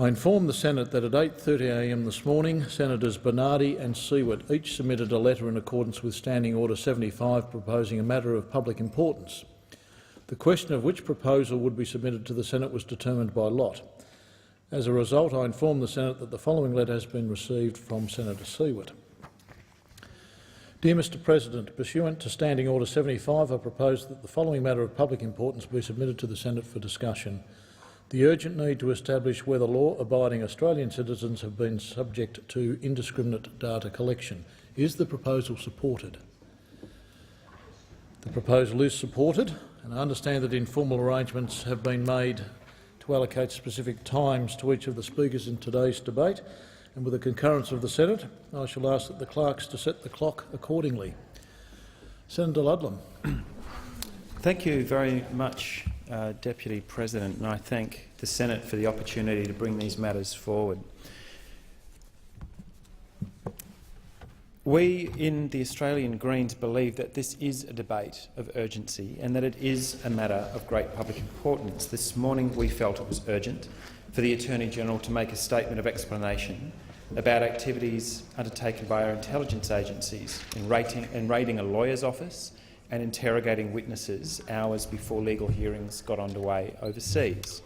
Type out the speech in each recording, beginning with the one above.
I inform the Senate that at 8:30 a.m. this morning, Senators Bernardi and Siewert each submitted a letter in accordance with Standing Order 75 proposing a matter of public importance. The question of which proposal would be submitted to the Senate was determined by lot. As a result, I inform the Senate that the following letter has been received from Senator Siewert. Dear Mr President, pursuant to Standing Order 75, I propose that the following matter of public importance be submitted to the Senate for discussion. The urgent need to establish whether law-abiding Australian citizens have been subject to indiscriminate data collection. Is the proposal supported? The proposal is supported, and I understand that informal arrangements have been made to allocate specific times to each of the speakers in today's debate, and with the concurrence of the Senate, I shall ask that the clerks to set the clock accordingly. Senator Ludlam. Thank you very much, Deputy President, and I thank the Senate for the opportunity to bring these matters forward. We in the Australian Greens believe that this is a debate of urgency and that it is a matter of great public importance. This morning we felt it was urgent for the Attorney-General to make a statement of explanation about activities undertaken by our intelligence agencies in raiding a lawyer's office and interrogating witnesses hours before legal hearings got underway overseas.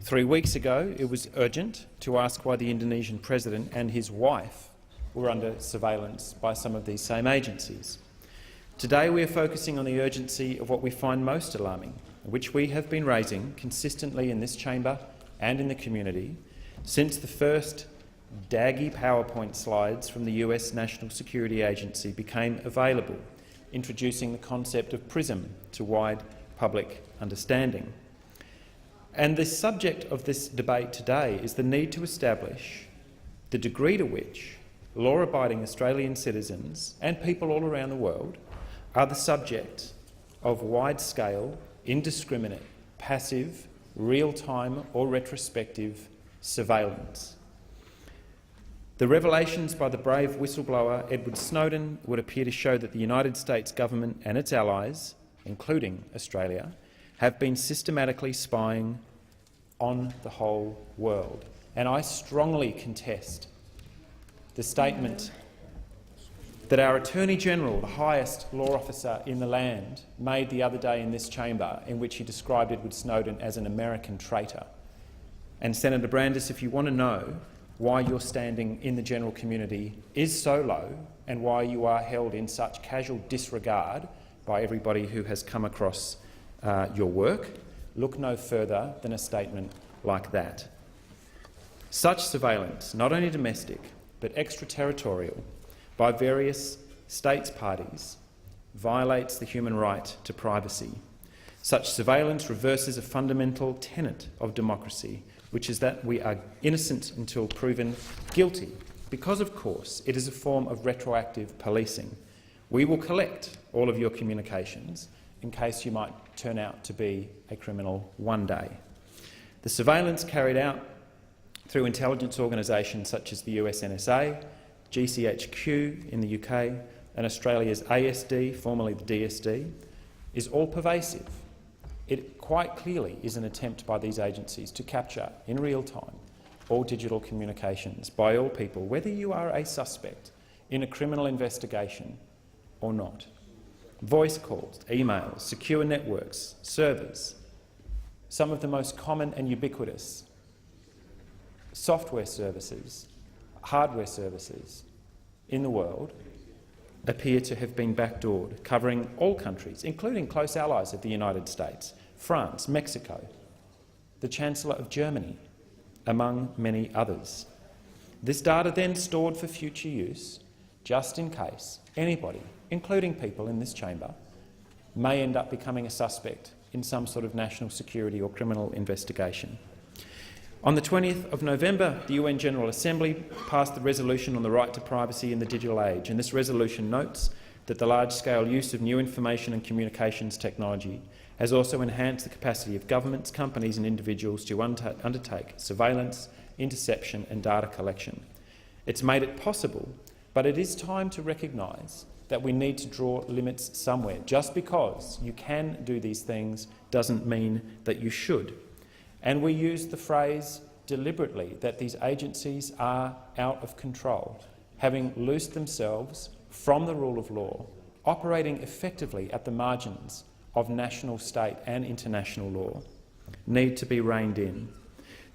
3 weeks ago, it was urgent to ask why the Indonesian president and his wife were under surveillance by some of these same agencies. Today we are focusing on the urgency of what we find most alarming, which we have been raising consistently in this chamber and in the community since the first daggy PowerPoint slides from the US National Security Agency became available, introducing the concept of PRISM to wide public understanding. And the subject of this debate today is the need to establish the degree to which law-abiding Australian citizens and people all around the world are the subject of wide-scale, indiscriminate, passive, real-time or retrospective surveillance. The revelations by the brave whistleblower Edward Snowden would appear to show that the United States government and its allies, including Australia, have been systematically spying on the whole world. And I strongly contest the statement that our Attorney-General, the highest law officer in the land, made the other day in this chamber, in which he described Edward Snowden as an American traitor. And Senator Brandis, if you want to know why your standing in the general community is so low and why you are held in such casual disregard by everybody who has come across your work, look no further than a statement like that. Such surveillance, not only domestic but extraterritorial, by various states' parties, violates the human right to privacy. Such surveillance reverses a fundamental tenet of democracy, which is that we are innocent until proven guilty, because, of course, it is a form of retroactive policing. We will collect all of your communications in case you might turn out to be a criminal one day. The surveillance carried out through intelligence organisations such as the US NSA, GCHQ in the UK, and Australia's ASD, formerly the DSD, is all pervasive. It quite clearly is an attempt by these agencies to capture, in real time, all digital communications by all people, whether you are a suspect in a criminal investigation or not. Voice calls, emails, secure networks, servers, some of the most common and ubiquitous software services, hardware services in the world appear to have been backdoored, covering all countries, including close allies of the United States, France, Mexico, the Chancellor of Germany, among many others. This data then stored for future use, just in case anybody, including people in this chamber, may end up becoming a suspect in some sort of national security or criminal investigation. On the 20th of November, the UN General Assembly passed the resolution on the right to privacy in the digital age, and this resolution notes that the large-scale use of new information and communications technology has also enhanced the capacity of governments, companies and individuals to undertake surveillance, interception and data collection. It's made it possible, but it is time to recognise that we need to draw limits somewhere. Just because you can do these things doesn't mean that you should. And we use the phrase deliberately that these agencies are out of control, having loosed themselves from the rule of law, operating effectively at the margins of national, state and international law, need to be reined in.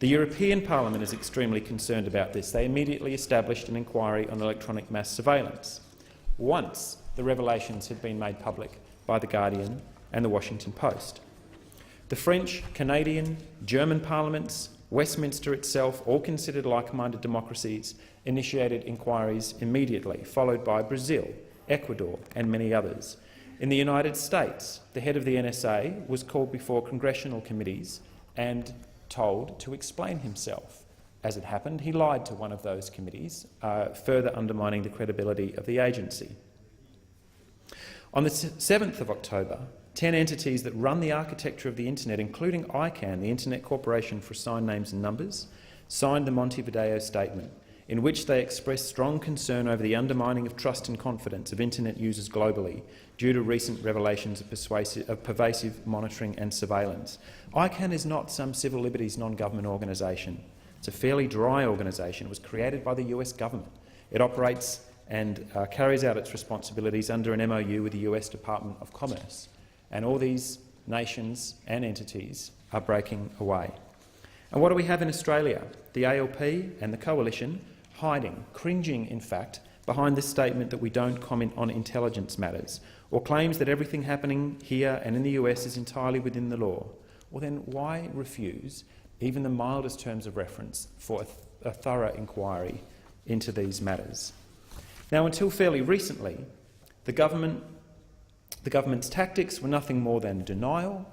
The European Parliament is extremely concerned about this. They immediately established an inquiry on electronic mass surveillance once the revelations had been made public by The Guardian and The Washington Post. The French, Canadian, German parliaments, Westminster itself, all considered like-minded democracies, initiated inquiries immediately, followed by Brazil, Ecuador and many others. In the United States, the head of the NSA was called before congressional committees and told to explain himself. As it happened, he lied to one of those committees, further undermining the credibility of the agency. On the 7th of October, 10 entities that run the architecture of the internet, including ICANN, the Internet Corporation for Assigned Names and Numbers, signed the Montevideo Statement, in which they expressed strong concern over the undermining of trust and confidence of internet users globally due to recent revelations of pervasive monitoring and surveillance. ICANN is not some civil liberties non-government organisation. It's a fairly dry organisation. It was created by the US government. It operates and carries out its responsibilities under an MOU with the US Department of Commerce. And all these nations and entities are breaking away. And what do we have in Australia? The ALP and the Coalition hiding, cringing in fact, behind this statement that we don't comment on intelligence matters, or claims that everything happening here and in the US is entirely within the law. Well then, why refuse even the mildest terms of reference for a thorough inquiry into these matters? Now, until fairly recently, the government's tactics were nothing more than denial,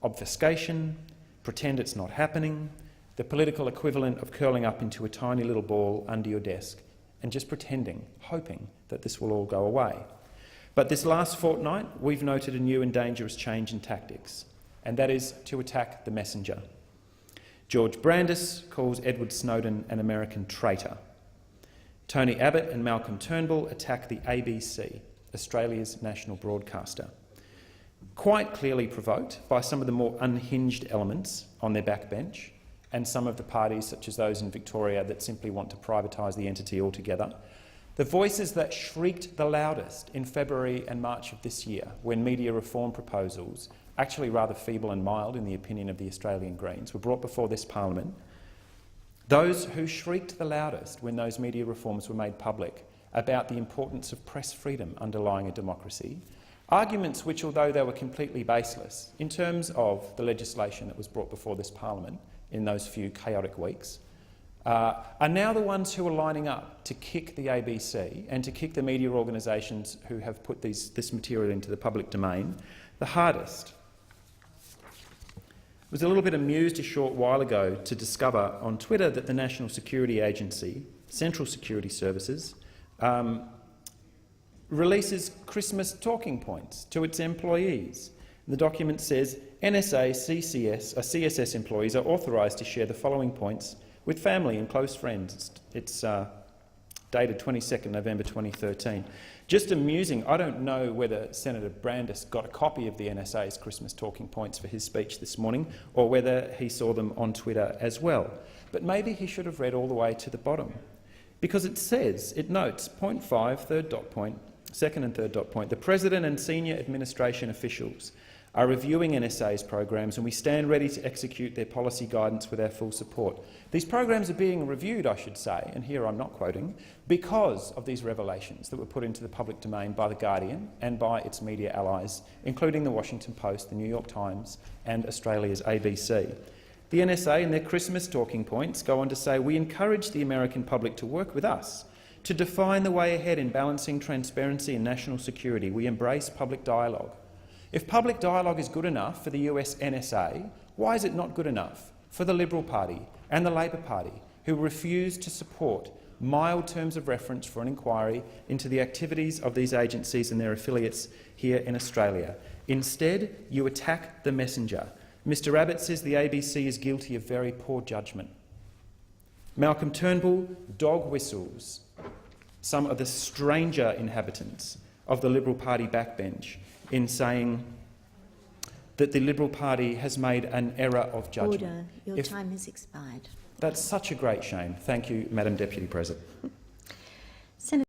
obfuscation, pretend it's not happening, the political equivalent of curling up into a tiny little ball under your desk and just pretending, hoping that this will all go away. But this last fortnight, we've noted a new and dangerous change in tactics, and that is to attack the messenger. George Brandis calls Edward Snowden an American traitor. Tony Abbott and Malcolm Turnbull attack the ABC, Australia's national broadcaster, quite clearly provoked by some of the more unhinged elements on their backbench and some of the parties, such as those in Victoria, that simply want to privatise the entity altogether. The voices that shrieked the loudest in February and March of this year, when media reform proposals, actually rather feeble and mild in the opinion of the Australian Greens, were brought before this parliament, those who shrieked the loudest when those media reforms were made public about the importance of press freedom underlying a democracy, arguments which, although they were completely baseless in terms of the legislation that was brought before this parliament in those few chaotic weeks, are now the ones who are lining up to kick the ABC and to kick the media organisations who have put this material into the public domain the hardest. I was a little bit amused a short while ago to discover on Twitter that the National Security Agency, Central Security Services, releases Christmas talking points to its employees. The document says NSA CSS employees are authorised to share the following points with family and close friends. It's dated 22nd November 2013. Just amusing. I don't know whether Senator Brandis got a copy of the NSA's Christmas talking points for his speech this morning, or whether he saw them on Twitter as well. But maybe he should have read all the way to the bottom, because it notes, point 5, third dot point, second and third dot point, the President and senior administration officials are reviewing NSA's programs, and we stand ready to execute their policy guidance with our full support. These programs are being reviewed, I should say, and here I'm not quoting, because of these revelations that were put into the public domain by The Guardian and by its media allies, including The Washington Post, The New York Times and Australia's ABC. The NSA, in their Christmas talking points, go on to say, "We encourage the American public to work with us to define the way ahead in balancing transparency and national security. We embrace public dialogue." If public dialogue is good enough for the US NSA, why is it not good enough for the Liberal Party and the Labor Party, who refuse to support mild terms of reference for an inquiry into the activities of these agencies and their affiliates here in Australia? Instead, you attack the messenger. Mr Abbott says the ABC is guilty of very poor judgment. Malcolm Turnbull dog whistles some of the stranger inhabitants of the Liberal Party backbench in saying that the Liberal Party has made an error of judgment. Order. Your time has expired. That's such a great shame. Thank you, Madam Deputy President.